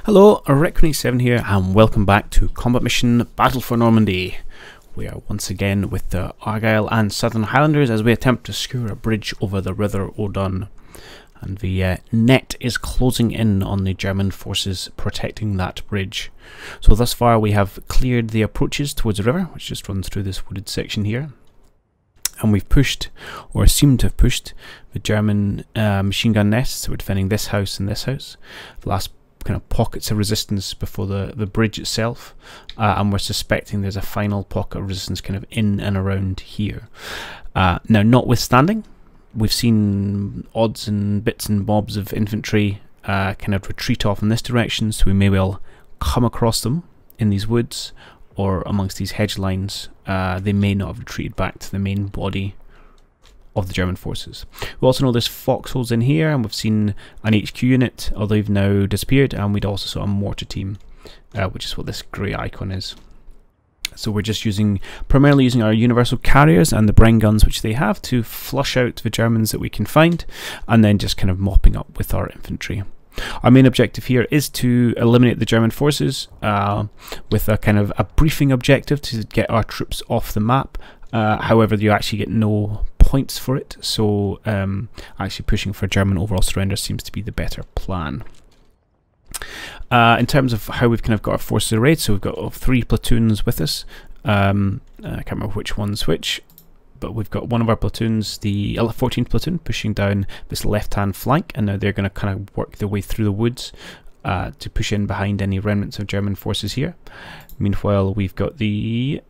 Hello, Rick27 here, and welcome back to Combat Mission Battle for Normandy. We are once again with the Argyll and Southern Highlanders as we attempt to secure a bridge over the River Odon. And the net is closing in on the German forces protecting that bridge. So thus far we have cleared the approaches towards the river, which just runs through this wooded section here. And we've pushed, or seem to have pushed, the German machine gun nests that were defending this house and this house. The last kind of pockets of resistance before the bridge itself, and we're suspecting there's a final pocket of resistance kind of in and around here. Now, notwithstanding, we've seen odds and bits and bobs of infantry kind of retreat off in this direction, so we may well come across them in these woods or amongst these hedge lines. They may not have retreated back to the main body of the German forces. We also know there's foxholes in here, and we've seen an HQ unit, although they've now disappeared, and we'd also saw a mortar team, which is what this grey icon is. So we're just primarily using our universal carriers and the Bren guns which they have to flush out the Germans that we can find, and then just kind of mopping up with our infantry. Our main objective here is to eliminate the German forces with a kind of a briefing objective to get our troops off the map. However, you actually get no points for it, so actually pushing for German overall surrender seems to be the better plan. In terms of how we've kind of got our forces arrayed, so we've got 3 platoons with us. I can't remember which one's which, but we've got one of our platoons, the 14th platoon, pushing down this left-hand flank, and now they're going to kind of work their way through the woods to push in behind any remnants of German forces here. Meanwhile, we've got the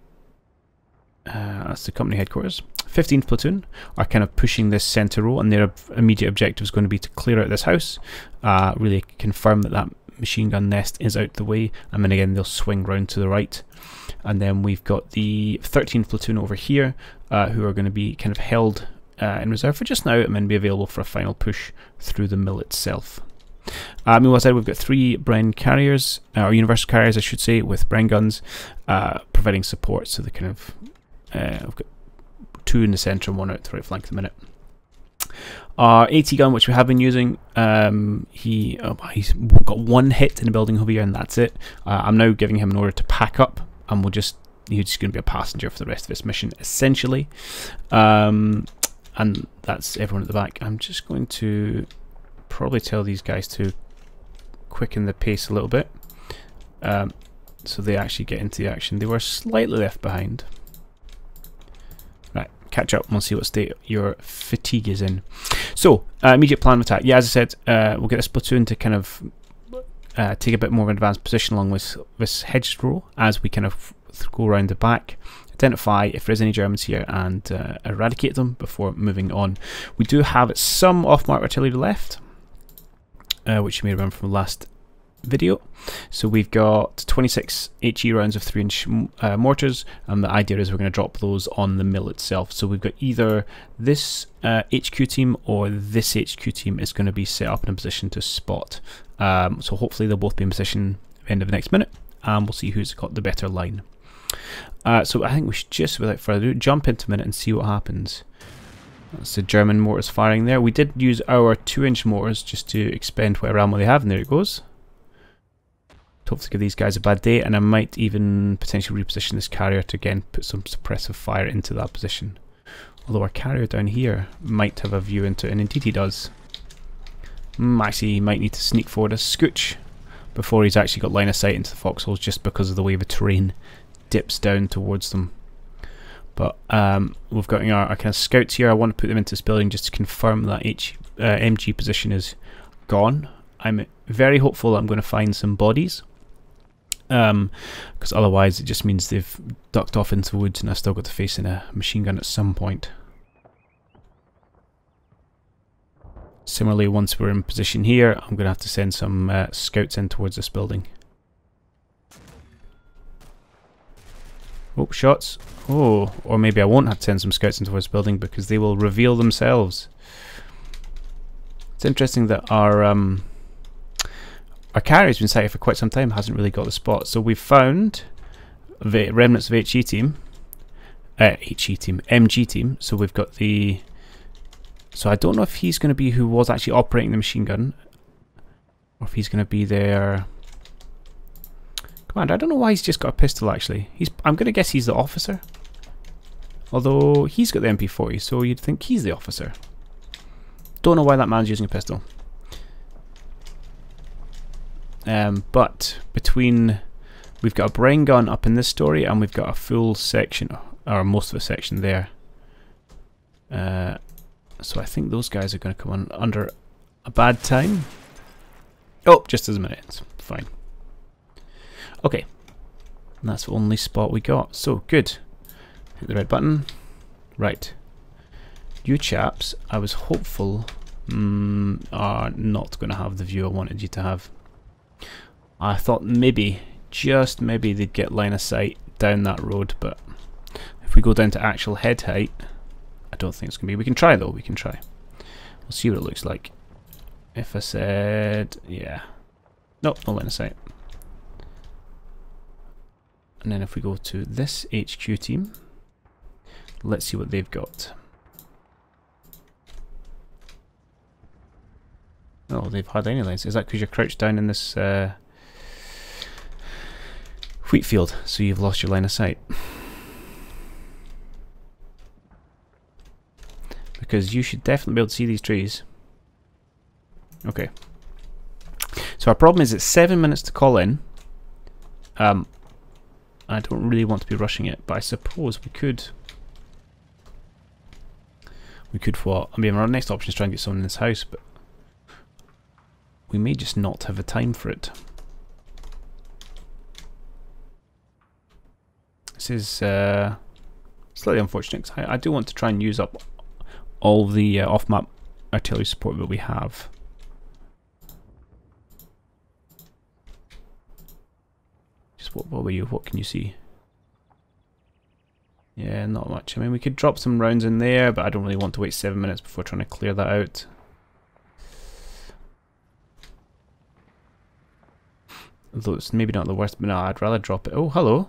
that's the company headquarters. 15th platoon are kind of pushing this centre row, and their immediate objective is going to be to clear out this house, really confirm that that machine gun nest is out the way, and then again they'll swing round to the right. And then we've got the 13th platoon over here, who are going to be kind of held in reserve for just now, and then be available for a final push through the mill itself. Meanwhile, we've got 3 Bren carriers, or universal carriers I should say, with Bren guns, providing support, so they kind of we've got 2 in the centre and 1 out the right flank at the minute. Our AT gun, which we have been using, he's got 1 hit in the building over here, and that's it. I'm now giving him an order to pack up, and he's just going to be a passenger for the rest of this mission, essentially. And that's everyone at the back. I'm just going to probably tell these guys to quicken the pace a little bit, so they actually get into the action. They were slightly left behind. Catch up and we'll see what state your fatigue is in. So, immediate plan of attack. Yeah, as I said, we'll get this platoon to kind of take a bit more of an advanced position along with this hedge row as we kind of go around the back, identify if there's any Germans here, and eradicate them before moving on. We do have some off-mark artillery left, which you may remember from the last video. So we've got 26 HE rounds of 3-inch mortars, and the idea is we're going to drop those on the mill itself. So we've got either this HQ team or this HQ team is going to be set up in a position to spot. So hopefully they'll both be in position at the end of the next minute, and we'll see who's got the better line. So I think we should just, without further ado, jump into a minute and see what happens. That's the German mortars firing there. We did use our 2-inch mortars just to expend whatever ammo they have, and there it goes. Hopefully give these guys a bad day, and I might even potentially reposition this carrier to again put some suppressive fire into that position. Although our carrier down here might have a view into it, and indeed he does. Actually, he might need to sneak forward a scooch before he's actually got line of sight into the foxholes, just because of the way the terrain dips down towards them. But we've got our kind of scouts here. I want to put them into this building just to confirm that MG position is gone. I'm very hopeful that I'm going to find some bodies, because otherwise it just means they've ducked off into the woods and I've still got to face in a machine gun at some point. Similarly, once we're in position here, I'm going to have to send some scouts in towards this building. Oh, shots. Oh, or maybe I won't have to send some scouts in towards this building because they will reveal themselves. It's interesting that our carrier's been sighted for quite some time, hasn't really got the spot. So we've found the remnants of MG team. So we've got the... So I don't know if he's going to be who was actually operating the machine gun, or if he's going to be their Commander, I don't know why he's just got a pistol actually. I'm going to guess he's the officer. Although he's got the MP40, so you'd think he's the officer. Don't know why that man's using a pistol. But between... We've got a brain gun up in this story, and we've got a full section, or most of a section there. So I think those guys are going to come on under a bad time. Oh, just as a minute. It's fine. Okay. And that's the only spot we got. So, good. Hit the red button. Right. You chaps, I was hopeful, are not going to have the view I wanted you to have. I thought maybe, just maybe, they'd get line of sight down that road, but if we go down to actual head height, I don't think it's going to be. We can try though, we can try. We'll see what it looks like. If I said, yeah. Nope, no line of sight. And then if we go to this HQ team, let's see what they've got. Oh, they've had any lines. Is that because you're crouched down in this wheat field, so you've lost your line of sight? Because you should definitely be able to see these trees. Okay. So our problem is it's 7 minutes to call in. I don't really want to be rushing it, but I suppose we could... what? I mean, our next option is try and get someone in this house, but we may just not have the time for it. This is slightly unfortunate, because I do want to try and use up all the off-map artillery support that we have. Just what were you? What can you see? Yeah, not much. I mean, we could drop some rounds in there, but I don't really want to wait 7 minutes before trying to clear that out. Although it's maybe not the worst, but no, I'd rather drop it. Oh, hello.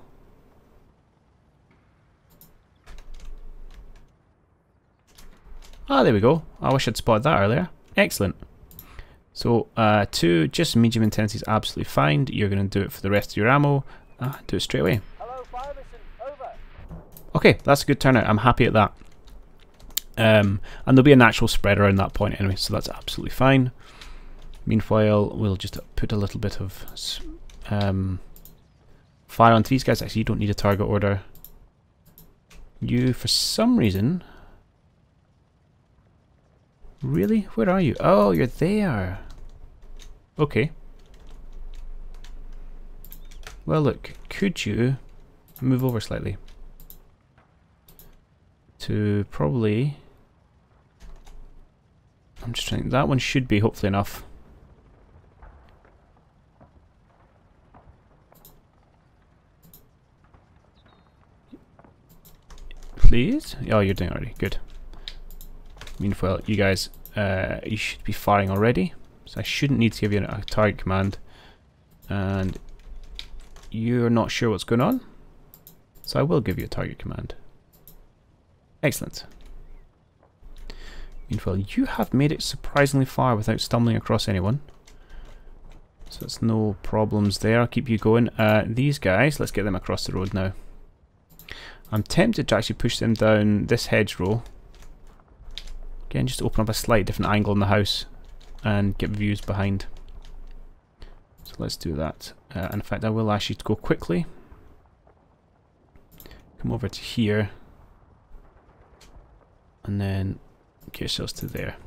Ah, there we go. I wish I'd spotted that earlier. Excellent. So, 2, just medium intensity is absolutely fine. You're going to do it for the rest of your ammo. Do it straight away. Hello, Fireson, over. Okay, that's a good turnout. I'm happy at that. And there'll be a natural spread around that point anyway, so that's absolutely fine. Meanwhile, we'll just put a little bit of fire onto these guys. Actually, you don't need a target order. You, for some reason... Really? Where are you? Oh, you're there. Okay. Well, look, could you move over slightly? To probably... I'm just trying... That one should be hopefully enough. Please? Oh, you're doing already. Good. Meanwhile, you guys, you should be firing already, so I shouldn't need to give you a target command. And you're not sure what's going on, so I will give you a target command. Excellent. Meanwhile, you have made it surprisingly far without stumbling across anyone, so it's no problems there. I'll keep you going. These guys, let's get them across the road now. I'm tempted to actually push them down this hedgerow. Again, just open up a slight different angle in the house and get views behind. So let's do that. And in fact, I will ask you to go quickly. Come over to here. And then get yourselves to there.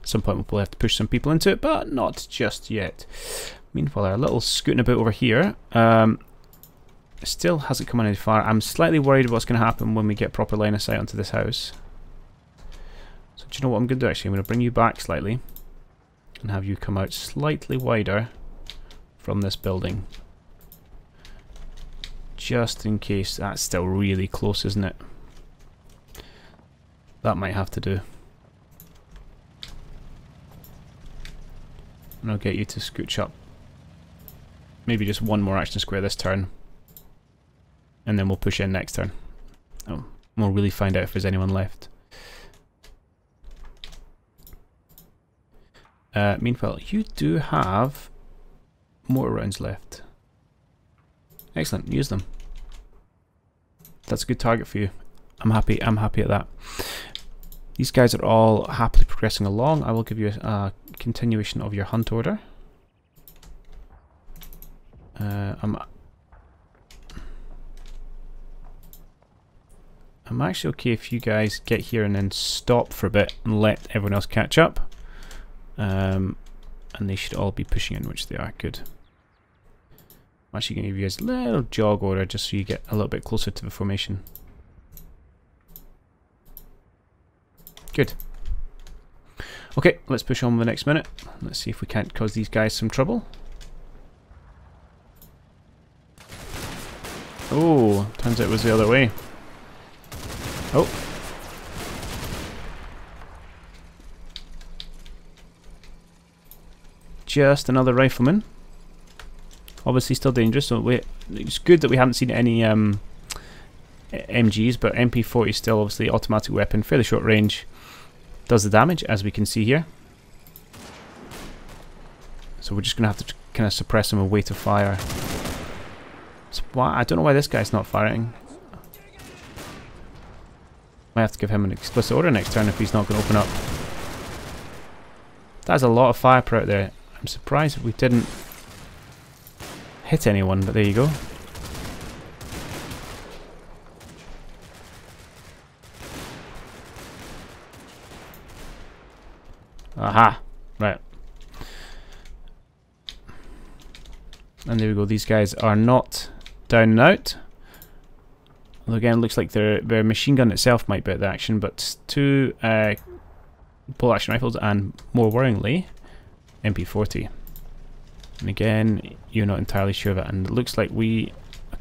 At some point we'll probably have to push some people into it, but not just yet. Meanwhile, our little scooting about over here still hasn't come on any far. I'm slightly worried what's going to happen when we get proper line of sight onto this house. So do you know what I'm going to do actually? I'm going to bring you back slightly and have you come out slightly wider from this building. Just in case. That's still really close, isn't it? That might have to do. And I'll get you to scooch up. Maybe just one more action square this turn. And then we'll push in next turn. Oh, we'll really find out if there's anyone left. Meanwhile, you do have more rounds left. Excellent, use them. That's a good target for you. I'm happy at that. These guys are all happily progressing along. I will give you a continuation of your hunt order. I'm actually okay if you guys get here and then stop for a bit and let everyone else catch up. And they should all be pushing in, which they are. Good. I'm actually going to give you guys a little jog order just so you get a little bit closer to the formation. Good. Okay, let's push on with the next minute. Let's see if we can't cause these guys some trouble. Oh, turns out it was the other way. Oh. Just another rifleman. Obviously still dangerous, so it's good that we haven't seen any MGs, but MP40 is still obviously automatic weapon, fairly short range. Does the damage, as we can see here. So we're just going to have to kind of suppress him away to fire. So I don't know why this guy's not firing. Might have to give him an explicit order next turn if he's not going to open up. That's a lot of firepower out there. I'm surprised we didn't hit anyone, but there you go. Aha! Right. And there we go, these guys are not down and out. Although again, it looks like their machine gun itself might be at the action, but two bolt action rifles and, more worryingly, MP40. And again, you're not entirely sure of it, and it looks like we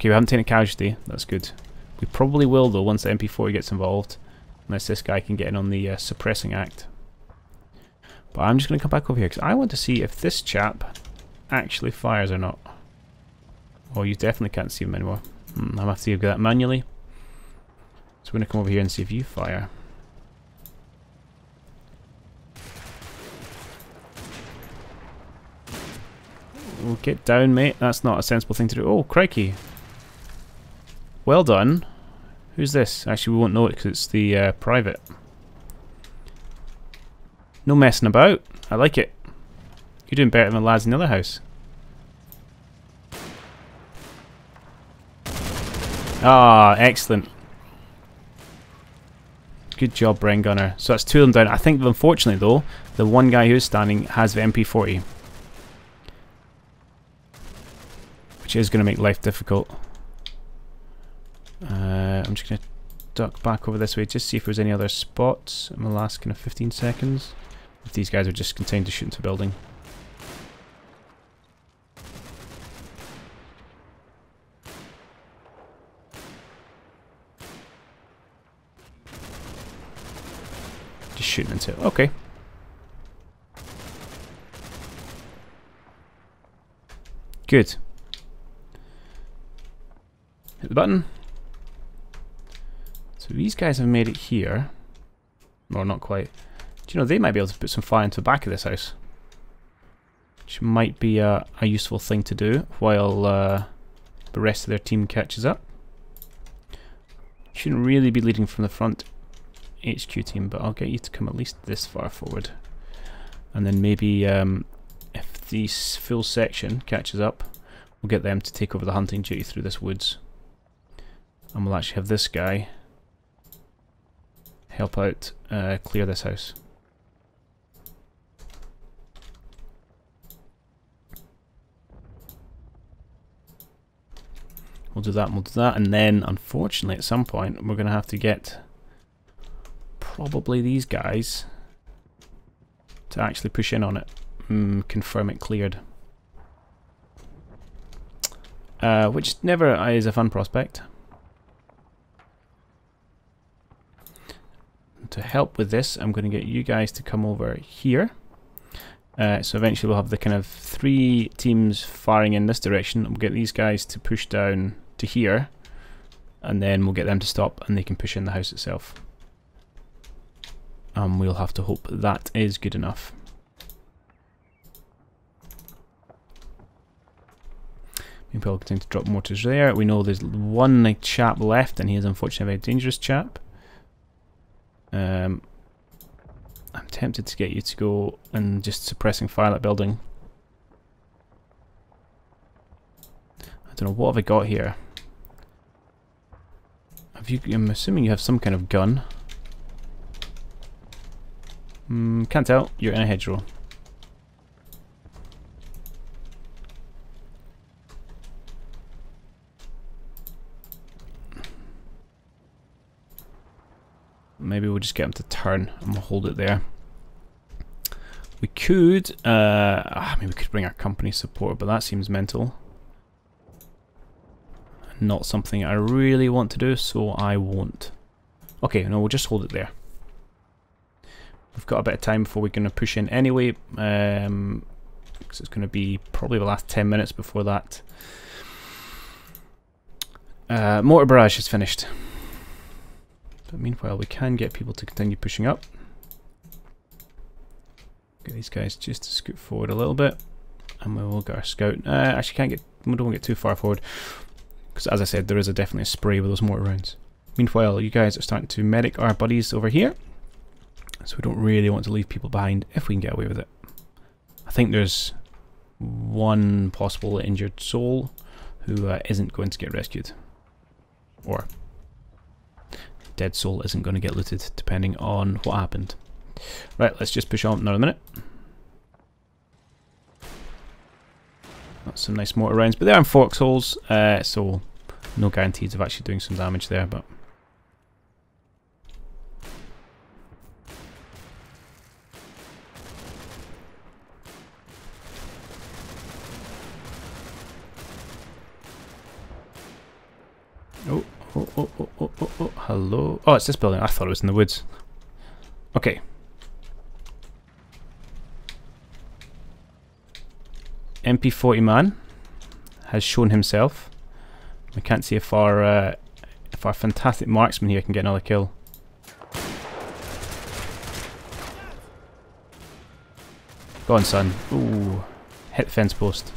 haven't taken a casualty, that's good. We probably will though once the MP40 gets involved, unless this guy can get in on the suppressing act. But I'm just going to come back over here, because I want to see if this chap actually fires or not. Oh, you definitely can't see him anymore. I'll have to do that manually. So we're going to come over here and see if you fire. Oh, get down, mate. That's not a sensible thing to do. Oh, crikey. Well done. Who's this? Actually, we won't know it because it's the private. No messing about. I like it. You're doing better than the lads in the other house. Ah, excellent. Good job, Bren Gunner. So that's two of them down. I think, unfortunately, though, the one guy who's standing has the MP40. Which is going to make life difficult. I'm just going to duck back over this way, just see if there's any other spots in the last kind of 15 seconds. If these guys are just contained to shoot into a building. Just shooting into it. Okay. Good. Hit the button. So these guys have made it here. Well, not quite. Do you know, they might be able to put some fire into the back of this house. Which might be a useful thing to do while the rest of their team catches up. Shouldn't really be leading from the front HQ team, but I'll get you to come at least this far forward. And then maybe if this full section catches up, we'll get them to take over the hunting duty through this woods. And we'll actually have this guy help out clear this house. We'll do that and we'll do that, and then unfortunately at some point we're going to have to get probably these guys to actually push in on it, confirm it cleared. Which never is a fun prospect. To help with this, I'm going to get you guys to come over here. So eventually we'll have the kind of three teams firing in this direction. We'll get these guys to push down to here, and then we'll get them to stop and they can push in the house itself. We'll have to hope that is good enough. Meanwhile, we'll continue to drop mortars there. We know there's one chap left, and he is unfortunately a very dangerous chap. I'm tempted to get you to go and just suppressing fire that building. I don't know, what have I got here? Have you? I'm assuming you have some kind of gun. Can't tell. You're in a hedgerow. Maybe we'll just get him to turn and we'll hold it there. We could, I mean, we could bring our company support, but that seems mental. Not something I really want to do, so I won't. Okay, no, we'll just hold it there. We've got a bit of time before we're going to push in anyway, because it's going to be probably the last 10 minutes before that mortar barrage is finished. But meanwhile, we can get people to continue pushing up. Get these guys just to scoot forward a little bit, and we will get our scout. Actually, we don't want to get too far forward, because as I said, there is definitely a spray with those mortar rounds. Meanwhile, you guys are starting to medic our buddies over here, so we don't really want to leave people behind if we can get away with it. I think there's one possible injured soul who isn't going to get rescued, or dead soul isn't going to get looted, depending on what happened. Right, let's just push on another minute. That's some nice mortar rounds, but they are in foxholes, so no guarantees of actually doing some damage there. But oh, hello. Oh, it's this building. I thought it was in the woods. Okay. MP40 man has shown himself. We can't see if our fantastic marksman here can get another kill. Go on, son. Ooh, hit the fence post.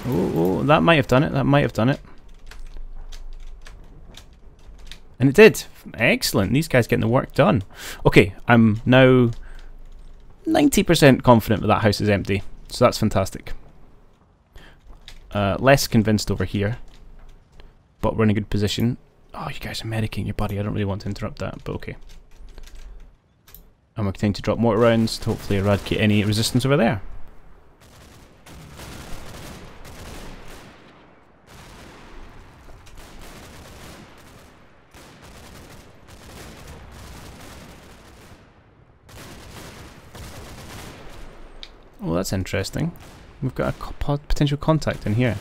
Oh, that might have done it. That might have done it. And it did. Excellent. These guys getting the work done. Okay, I'm now 90% confident that that house is empty. So that's fantastic. Less convinced over here. But we're in a good position. Oh, you guys are medicating your buddy. I don't really want to interrupt that, but okay. And we're continuing to drop mortar rounds to hopefully eradicate any resistance over there. Oh, that's interesting. We've got a potential contact in here.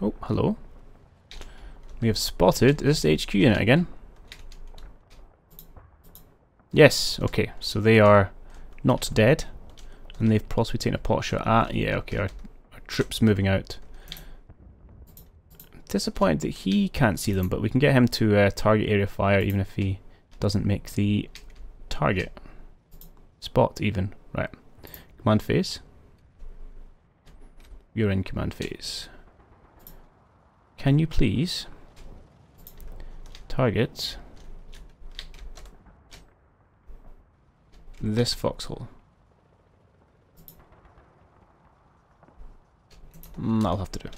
Oh, hello. We have spotted. Is this the HQ unit again? Yes, okay. So they are not dead. And they've possibly taken a pot shot at... Yeah, okay, our troops moving out. I'm disappointed that he can't see them, but we can get him to target area fire even if he doesn't make the target. Spot even. Right. Command phase. You're in command phase. Can you please target this foxhole? That'll have to do.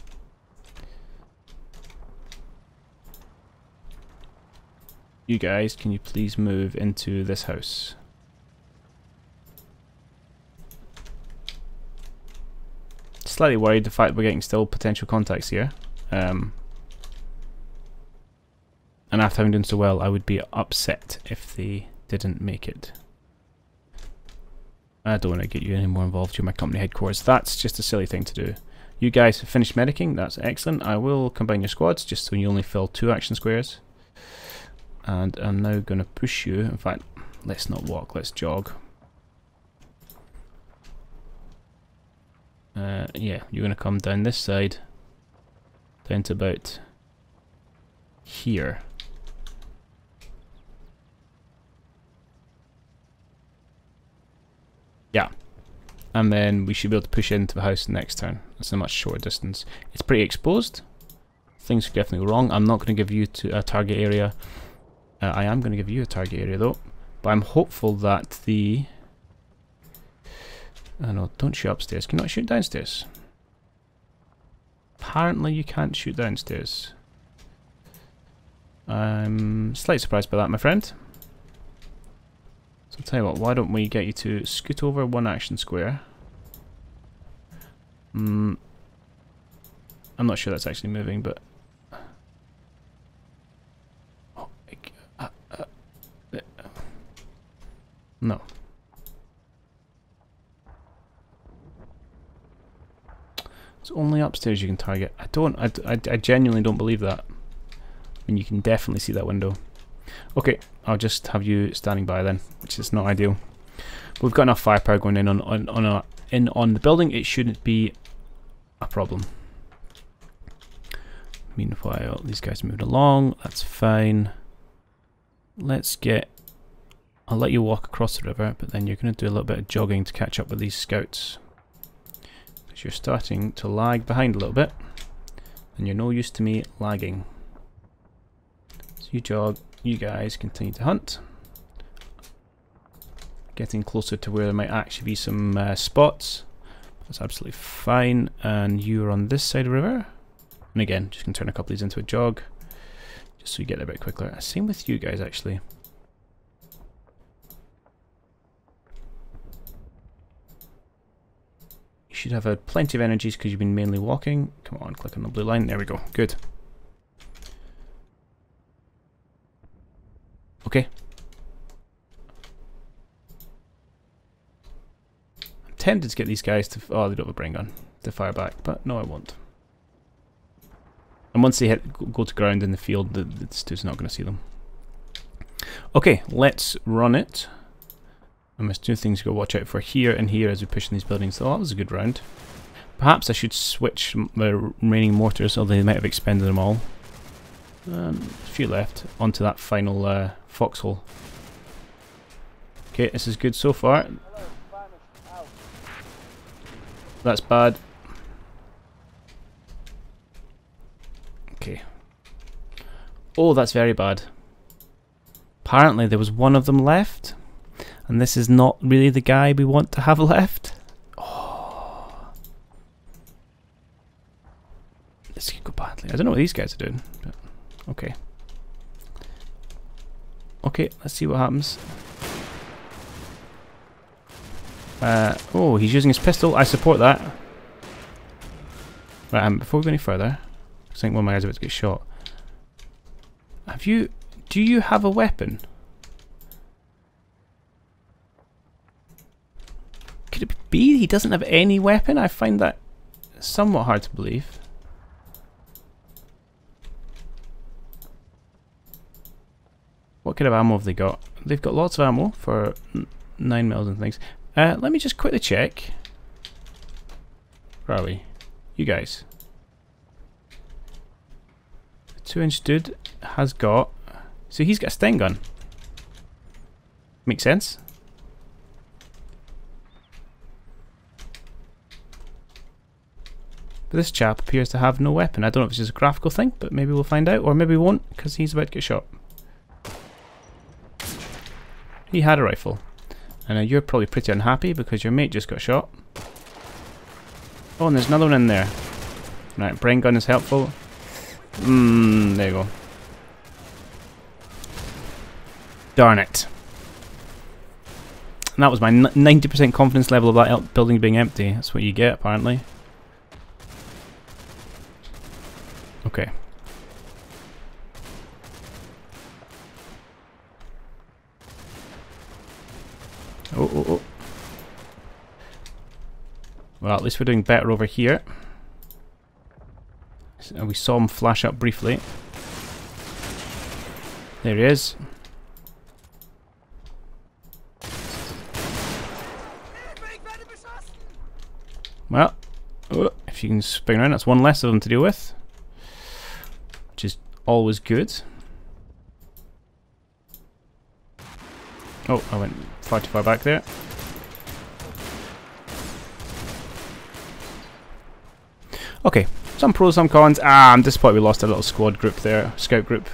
You guys, can you please move into this house? Slightly worried the fact we're getting still potential contacts here. And after having done so well, I would be upset if they didn't make it. I don't want to get you any more involved. You're my company headquarters. That's just a silly thing to do. You guys have finished medicing. That's excellent. I will combine your squads just so you only fill 2 action squares. And I'm now going to push you. In fact, let's not walk. Let's jog. Yeah, you're going to come down this side, down to about here. and then we should be able to push into the house next turn. That's a much shorter distance. It's pretty exposed. Things could definitely go wrong. I'm not going to give you a target area. I am going to give you a target area though. But I'm hopeful that the... Oh no, don't shoot upstairs. Can you not shoot downstairs? Apparently you can't shoot downstairs. I'm slightly surprised by that, my friend. So I'll tell you what, why don't we get you to scoot over 1 action square. I'm not sure that's actually moving, but... No. It's only upstairs you can target. I genuinely don't believe that. I mean, you can definitely see that window. Okay, I'll just have you standing by then, which is not ideal. But we've got enough firepower going in on the building. It shouldn't be a problem. Meanwhile, these guys moved along. That's fine. Let's get... I'll let you walk across the river, but then you're going to do a little bit of jogging to catch up with these scouts. Because you're starting to lag behind a little bit. And you're no use to me lagging. So you jog, you guys continue to hunt. Getting closer to where there might actually be some spots. That's absolutely fine. And you're on this side of the river. And again, just going to turn a couple of these into a jog. Just so you get there a bit quicker. Same with you guys actually. You should have had plenty of energies because you've been mainly walking. Come on, click on the blue line. There we go. Good. Okay. I'm tempted to get these guys to... Oh, they don't have a brain gun to fire back, but no, I won't. And once they go to ground in the field, the stew's not going to see them. Okay, let's run it. And there's 2 things to go watch out for here and here as we push in these buildings. So that was a good round. Perhaps I should switch the remaining mortars, although they might have expended them all. A few left onto that final foxhole. Okay, this is good so far. That's bad. Okay. Oh, that's very bad. Apparently there was one of them left. And this is not really the guy we want to have left. Oh. This could go badly. I don't know what these guys are doing. But okay. Okay, let's see what happens. Oh, he's using his pistol. I support that. Right, before we go any further, I think one of my guys is about to get shot. Do you have a weapon? Could it be he doesn't have any weapon? I find that somewhat hard to believe. What kind of ammo have they got? They've got lots of ammo for 9mm and things. Let me just quickly check. Where are we? You guys. The 2-inch dude has got... So he's got a Sten gun. Makes sense. But this chap appears to have no weapon. I don't know if it's just a graphical thing, but maybe we'll find out. Or maybe we won't, because he's about to get shot. He had a rifle. And you're probably pretty unhappy because your mate just got shot. Oh, and there's another one in there. Right, brain gun is helpful. There you go. Darn it. And that was my 90% confidence level of that building being empty. That's what you get, apparently. Okay. Oh. Well, at least we're doing better over here. So we saw him flash up briefly. There he is. Well, if you can spin around, that's one less of them to deal with. Which is always good. Oh, I went far too far back there. Okay, some pros, some cons. Ah, I'm disappointed we lost a little squad group there, scout group.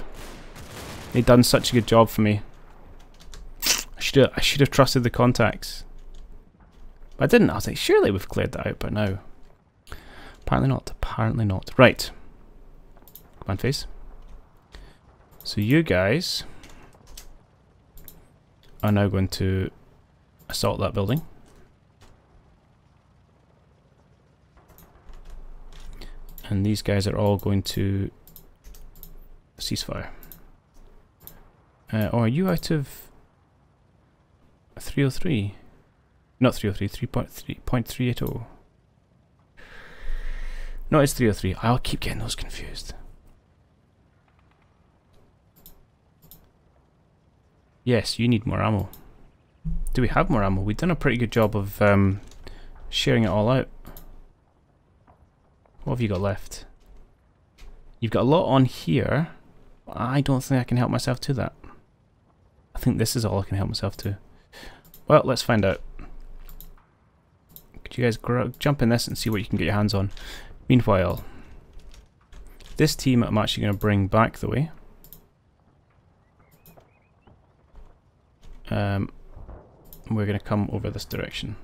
They'd done such a good job for me. I should have trusted the contacts. But I didn't. I was like, surely we've cleared that out by now. Apparently not. Apparently not. Right. Come on, face. So you guys are now going to assault that building. And these guys are all going to ceasefire. Or are you out of 303? Not 303, 3.380. No, it's 303. I'll keep getting those confused. Yes, you need more ammo. Do we have more ammo? We've done a pretty good job of sharing it all out. What have you got left? You've got a lot on here. I don't think I can help myself to that. I think this is all I can help myself to. Well, let's find out. Could you guys jump in this and see what you can get your hands on? Meanwhile, this team I'm actually going to bring back the way. We're going to come over this direction.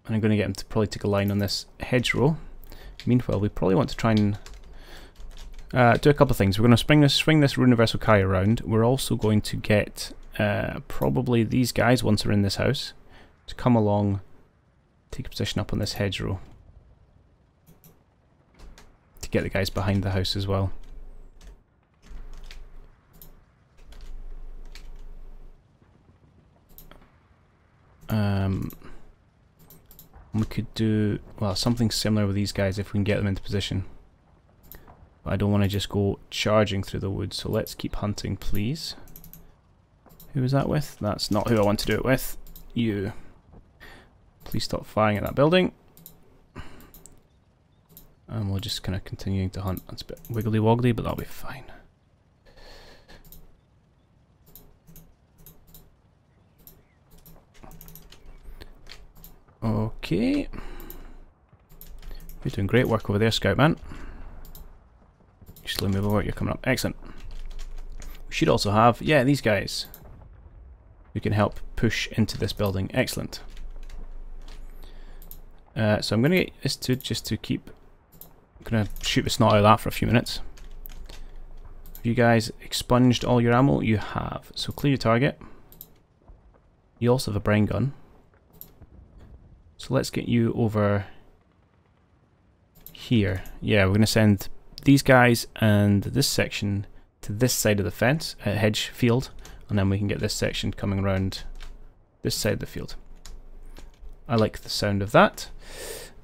And I'm going to get him to probably take a line on this hedgerow. Meanwhile, we probably want to try and do a couple of things. We're going to swing this Universal Kai around. We're also going to get probably these guys, once they're in this house, to come along, take a position up on this hedgerow. To get the guys behind the house as well. We could do, well, something similar with these guys if we can get them into position. But I don't want to just go charging through the woods, so let's keep hunting, please. Who is that with? That's not who I want to do it with. You. Please stop firing at that building. And we'll just kind of continuing to hunt. It's a bit wiggly woggly, but that'll be fine. Okay. You're doing great work over there, Scout Man. Slowly move over, you're coming up. Excellent. We should also have, yeah, these guys who can help push into this building. Excellent. So I'm going to get this to just to keep. I'm going to shoot the snot out of that for a few minutes. Have you guys expunged all your ammo? You have. So clear your target. You also have a brain gun. So let's get you over here. Yeah, we're going to send these guys and this section to this side of the fence, hedge field, and then we can get this section coming around this side of the field. I like the sound of that.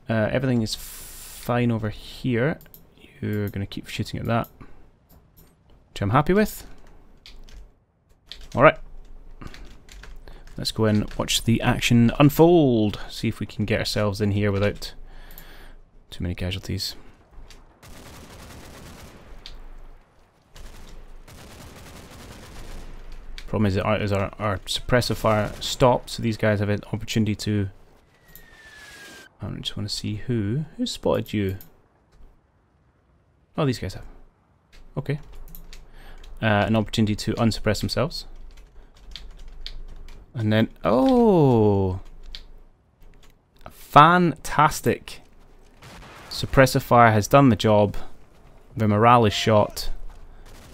Everything is fine over here. You're going to keep shooting at that, which I'm happy with. Alright. Let's go and watch the action unfold. See if we can get ourselves in here without too many casualties. Problem is that our suppressive fire stopped, so these guys have an opportunity to... I just want to see who spotted you. Oh, these guys have. Okay. An opportunity to unsuppress themselves. And then, oh, fantastic. Suppressive fire has done the job. Their morale is shot.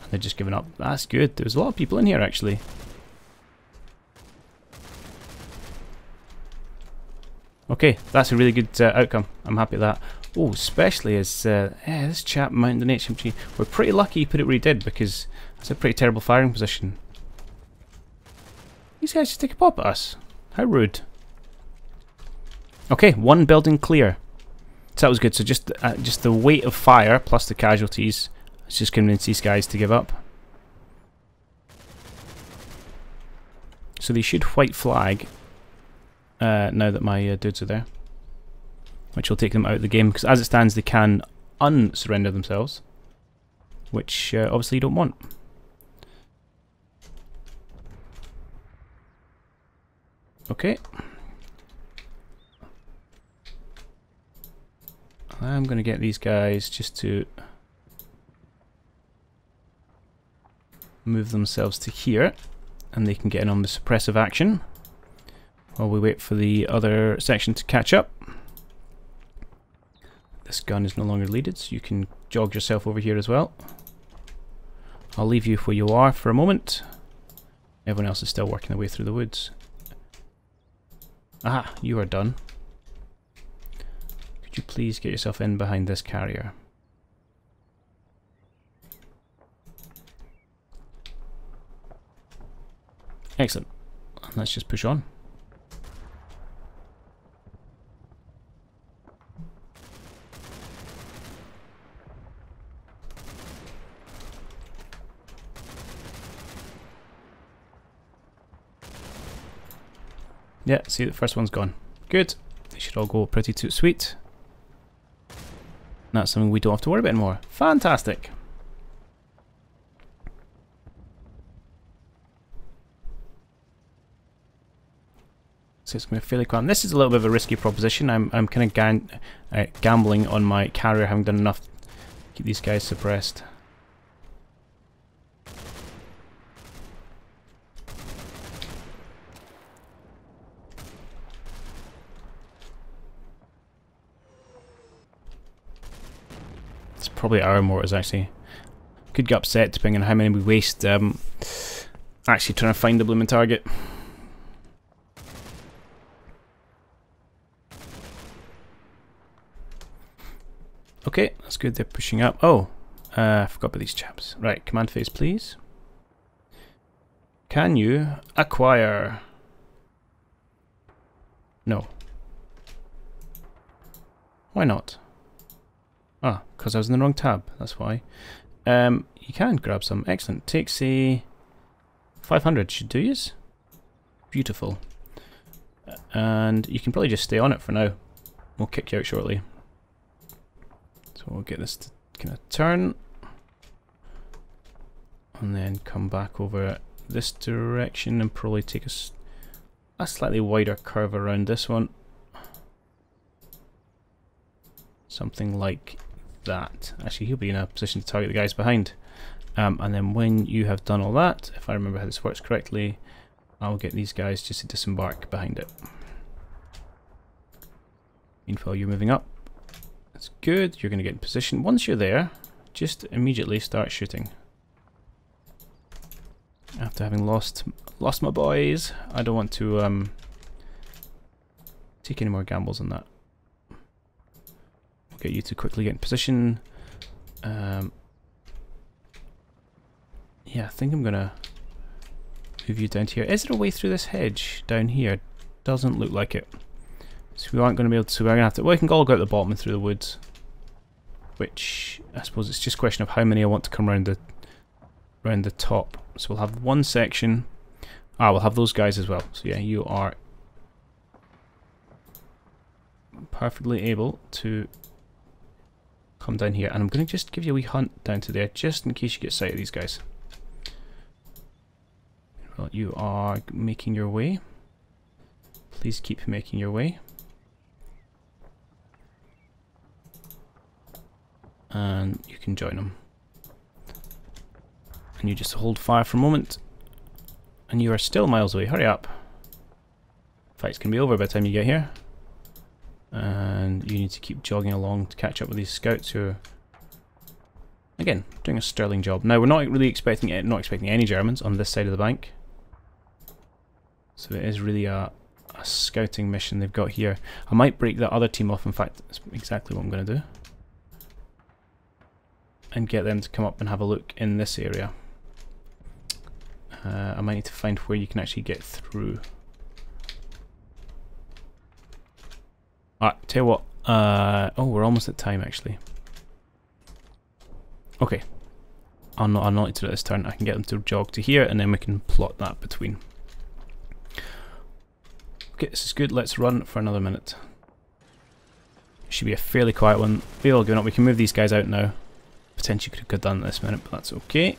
And they're just giving up. That's good. There's a lot of people in here actually. Okay, that's a really good outcome. I'm happy with that. Oh, especially as this chap mounted an HMG. We're pretty lucky he put it where he did, because it's a pretty terrible firing position. These guys just take a pop at us. How rude. Okay, one building clear. So that was good. So just the weight of fire plus the casualties has just convinced these guys to give up. So they should white flag now that my dudes are there, which will take them out of the game, because as it stands they can unsurrender themselves, which obviously you don't want. Okay. I'm going to get these guys just to move themselves to here, and they can get in on the suppressive action while we wait for the other section to catch up. This gun is no longer needed, so you can jog yourself over here as well. I'll leave you where you are for a moment. Everyone else is still working their way through the woods. Aha, you are done. Could you please get yourself in behind this carrier? Excellent. Let's just push on. Yeah, see, the first one's gone. Good. They should all go pretty sweet. That's something we don't have to worry about anymore. Fantastic. So it's going to be fairly calm. This is a little bit of a risky proposition. I'm kind of gambling on my carrier having done enough to keep these guys suppressed. It's probably our mortars actually. Could get upset depending on how many we waste actually trying to find the blooming target. Okay, that's good, they're pushing up. Oh, I forgot about these chaps. Right, command phase please. Can you acquire? No. Why not? Ah, because I was in the wrong tab, that's why. You can grab some, excellent. Takes a 500, should do yous. Beautiful. And you can probably just stay on it for now. We'll kick you out shortly. So we'll get this to kind of turn. And then come back over this direction and probably take a slightly wider curve around this one. Something like that. Actually, he'll be in a position to target the guys behind. And then when you have done all that, if I remember how this works correctly, I'll get these guys just to disembark behind it. Meanwhile, you're moving up. That's good. You're going to get in position. Once you're there, just immediately start shooting. After having lost my boys, I don't want to take any more gambles on that. We'll get you to quickly get in position. Yeah, I think I'm gonna move you down to here. Is there a way through this hedge down here? Doesn't look like it. So we aren't going to be able to. So we're going to have to. Well, we can all go out the bottom and through the woods. Which I suppose it's just a question of how many I want to come around the top. So we'll have one section. Ah, we'll have those guys as well. So yeah, you are perfectly able to come down here, and I'm going to just give you a wee hunt down to there, just in case you get sight of these guys. Well, you are making your way. Please keep making your way. And you can join them. And you just hold fire for a moment. And you are still miles away. Hurry up. Fight's going to be over by the time you get here. And you need to keep jogging along to catch up with these scouts who are, again, doing a sterling job. Now, we're not really expecting any Germans on this side of the bank. So it is really a scouting mission they've got here. I might break that other team off, in fact, that's exactly what I'm going to do. And get them to come up and have a look in this area. I might need to find where you can actually get through. Alright, tell you what. Oh, we're almost at time actually. Okay. I'll not need to do it this turn. I can get them to jog to here and then we can plot that between. Okay, this is good. Let's run for another minute. It should be a fairly quiet one. We've all given up. We can move these guys out now. Potentially could have done this minute, but that's okay.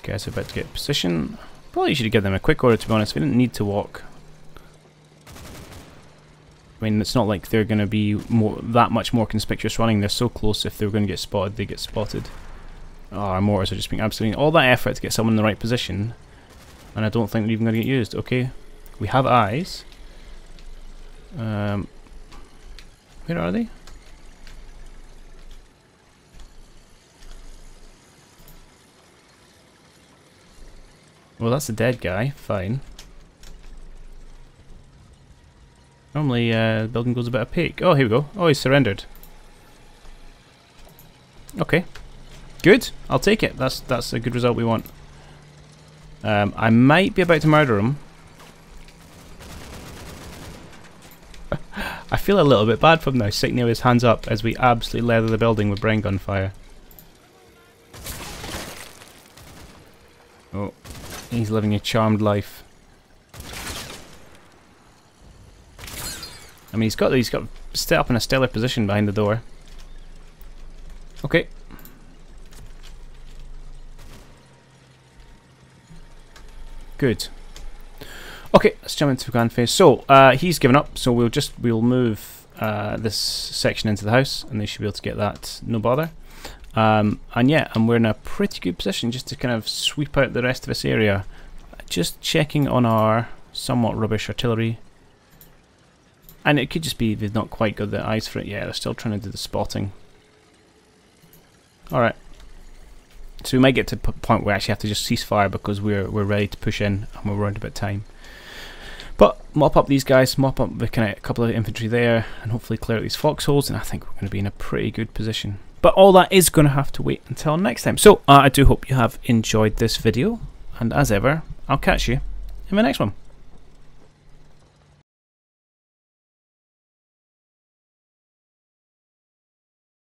These guys are about to get position. Probably should give them a quick order, to be honest. We didn't need to walk. I mean, it's not like they're going to be that much more conspicuous running. They're so close. If they're going to get spotted, they get spotted. Oh, our mortars are just being absolutely... All that effort to get someone in the right position, and I don't think they're even going to get used. Okay, we have eyes. Where are they? Well, that's a dead guy. Fine. Normally, the building goes a bit opaque. Oh, here we go. Oh, he's surrendered. Okay. Good. I'll take it. That's a good result we want. I might be about to murder him. I feel a little bit bad for him now, sitting there with his hands up as we absolutely leather the building with brain gun fire. Oh, he's living a charmed life. I mean, he's got set up in a stellar position behind the door. Okay. Good. Okay, let's jump into the grand phase. So he's given up, so we'll move this section into the house, and they should be able to get that no bother. And yeah, and we're in a pretty good position just to kind of sweep out the rest of this area. Just checking on our somewhat rubbish artillery. And it could just be they've not quite got the eyes for it. Yeah, they're still trying to do the spotting. Alright. So we might get to a point where we actually have to just cease fire because we're ready to push in and we're worried about time. But mop up these guys, mop up the kind of a couple of infantry there, and hopefully clear out these foxholes, and I think we're going to be in a pretty good position. But all that is going to have to wait until next time. So I do hope you have enjoyed this video, and as ever, I'll catch you in the next one.